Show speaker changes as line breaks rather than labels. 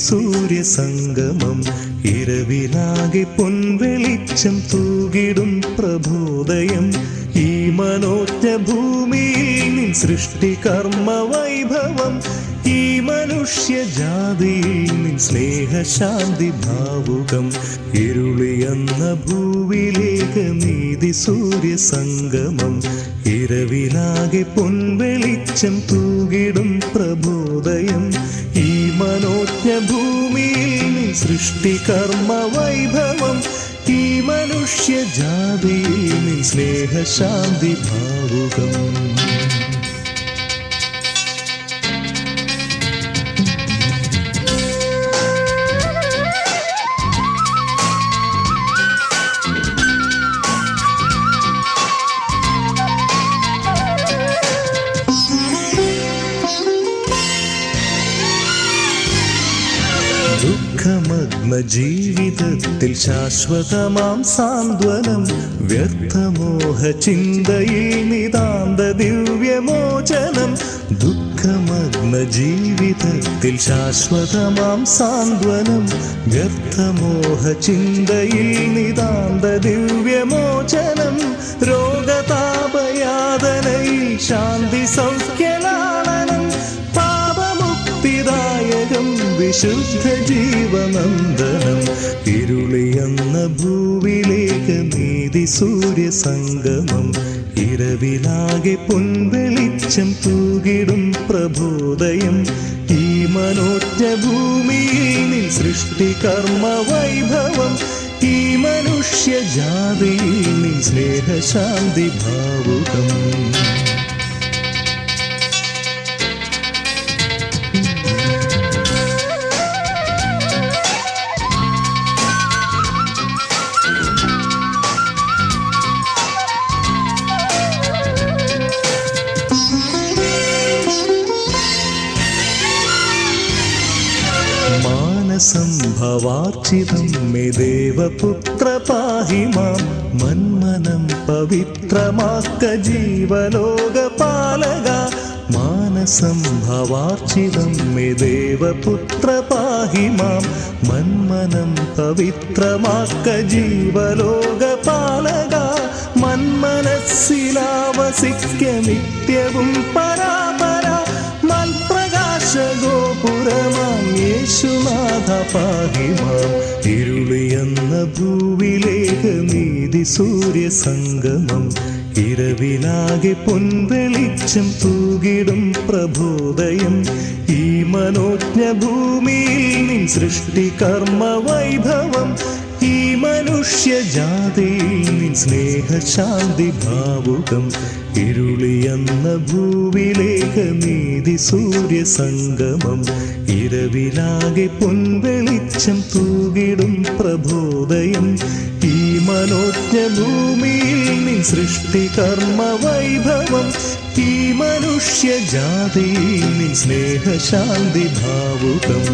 സൂര്യ സംഗമം ഇരവിലാകെ പൊൻവെളിച്ചം തൂകിടും പ്രബോധയം ഈ മനോജ്ഞ ഭൂമിയിൽ നിൻ സൃഷ്ടികർമ്മ വൈഭവം ഈ മനുഷ്യജാതിയിൽ നിൻ സ്നേഹശാന്തി ഭാവുകം ഇരുളിയെന്ന ഭൂവിലേക്ക് നീതി സൂര്യ സംഗമം ഇരവിലാകെ പൊൻവെളിച്ചം തൂകിടും പ്രബോധയം ഈ മനോജ്ഞ ഭൂമിയിൽ നിൻ സൃഷ്ടികർമ്മ വൈഭവം ഈ മനുഷ്യജാതിയിൽ നിൻ സ്നേഹശാന്തി ഭാവുകം ദുഃഖമഗ്ന ജീവിതത്തിൽ ശാശ്വതമാം സാന്ത്വനം വ്യർത്ഥമോഹ ചിന്തയിൽ നിതാന്ത ദിവ്യമോചനം ദുഃഖമഗ്ന ജീവിതത്തിൽ ശാശ്വതമാം സാന്ത്വനം വ്യർത്ഥമോഹ ചിന്തയിൽ നിതാന്ത ദിവ്യമോചനം രോഗതാപയാതനയിൽ ശാന്തി സൗഖ്യലാളനം പാപമുക്തിദായകം വിശുദ്ധ ജീവനന്ദനം ഇരുളിയെന്ന ഭൂവിലേക്ക് നീതി സൂര്യ സംഗമം ഇരവിലാകെ പൊൻവെളിച്ചം തൂകിടും പ്രബോധയം ഈ മനോജ്ഞ ഭൂമിയിൽ നിൻ സൃഷ്ടികർമ്മ വൈഭവം ഈ മനുഷ്യജാതിയിൽ നിൻ സ്നേഹശാന്തി ഭാവുകം സംഭവാർച്ചിതം മേ ദേവപുത്ര പാഹി മാം മന്മനം പവിത്രമാക്ക ജീവലോകപാലക മാനസംഭവാർച്ചിതം മേ ദേവപുത്ര പാഹി മാം മന്മനം പവിത്രമാക്ക ജീവലോകപാലക മന്മനസ്സിലാവസിക്ക നിത്യവും പരാപര ഗോപുരമാം യേശുനാഥ പാഹി മാം ഇരുളിയെന്ന ഭൂവിലേക്ക് നീതി സൂര്യ സംഗമം ഇരവിലാകെ പൊൻവെളിച്ചം തൂകിടും പ്രബോധയം ഈ മനോജ്ഞ ഭൂമിയിൽ നിൻ സൃഷ്ടികർമ്മ വൈഭവം ഈ മനുഷ്യജാതിയിൽ നിൻ സ്നേഹശാന്തി ഭാവുകം ഇരുളിയെന്ന ഭൂവിലേക്ക് നീതി സൂര്യ സംഗമം ഇരവിലാകെ പൊൻവെളിച്ചം തൂകിടും പ്രബോധയം ഈ മനോജ്ഞ ഭൂമിയിൽ നിൻ സൃഷ്ടികർമ്മ വൈഭവം ഈ മനുഷ്യജാതിയിൽ നിൻ സ്നേഹശാന്തി ഭാവുകം